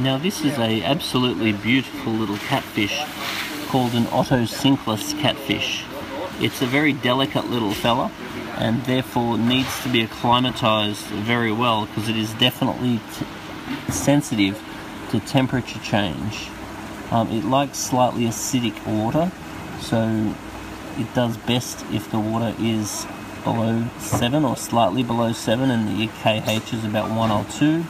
Now this is a absolutely beautiful little catfish called an Otocinclus catfish. It's a very delicate little fella and therefore needs to be acclimatized very well because it is definitely sensitive to temperature change. It likes slightly acidic water, so it does best if the water is below 7 or slightly below 7 and the KH is about 1 or 2.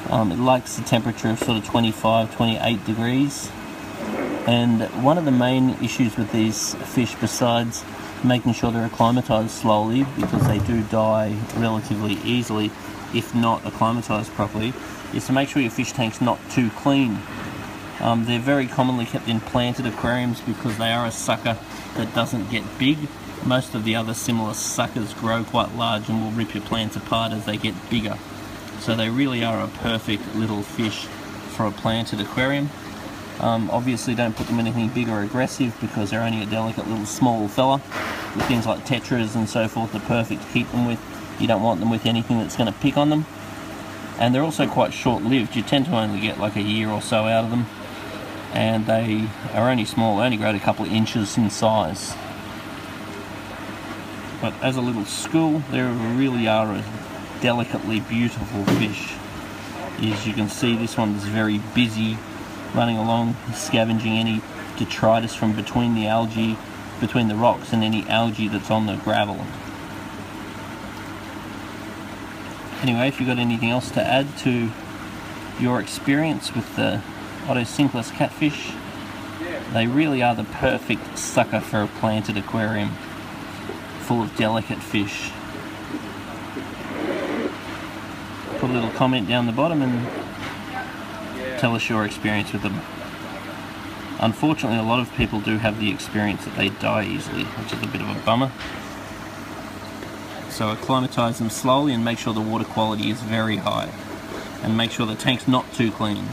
It likes the temperature of sort of 25, 28 degrees. And one of the main issues with these fish, besides making sure they're acclimatized slowly, because they do die relatively easily if not acclimatized properly, is to make sure your fish tank's not too clean. They're very commonly kept in planted aquariums because they are a sucker that doesn't get big. Most of the other similar suckers grow quite large and will rip your plants apart as they get bigger. So they really are a perfect little fish for a planted aquarium. Obviously don't put them in anything big or aggressive because they're only a delicate little small fella. With things like tetras and so forth are perfect to keep them with. You don't want them with anything that's going to pick on them. And they're also quite short-lived. You tend to only get like a year or so out of them. And they are only small, they only grow a couple of inches in size. But as a little school, they really are a delicately beautiful fish. As you can see, this one is very busy, running along, scavenging any detritus from between the algae, between the rocks and any algae that's on the gravel. Anyway, if you've got anything else to add to your experience with the Otocinclus catfish, they really are the perfect sucker for a planted aquarium full of delicate fish. Put a little comment down the bottom and tell us your experience with them. Unfortunately, a lot of people do have the experience that they die easily, which is a bit of a bummer. So acclimatize them slowly and make sure the water quality is very high. And make sure the tank's not too clean.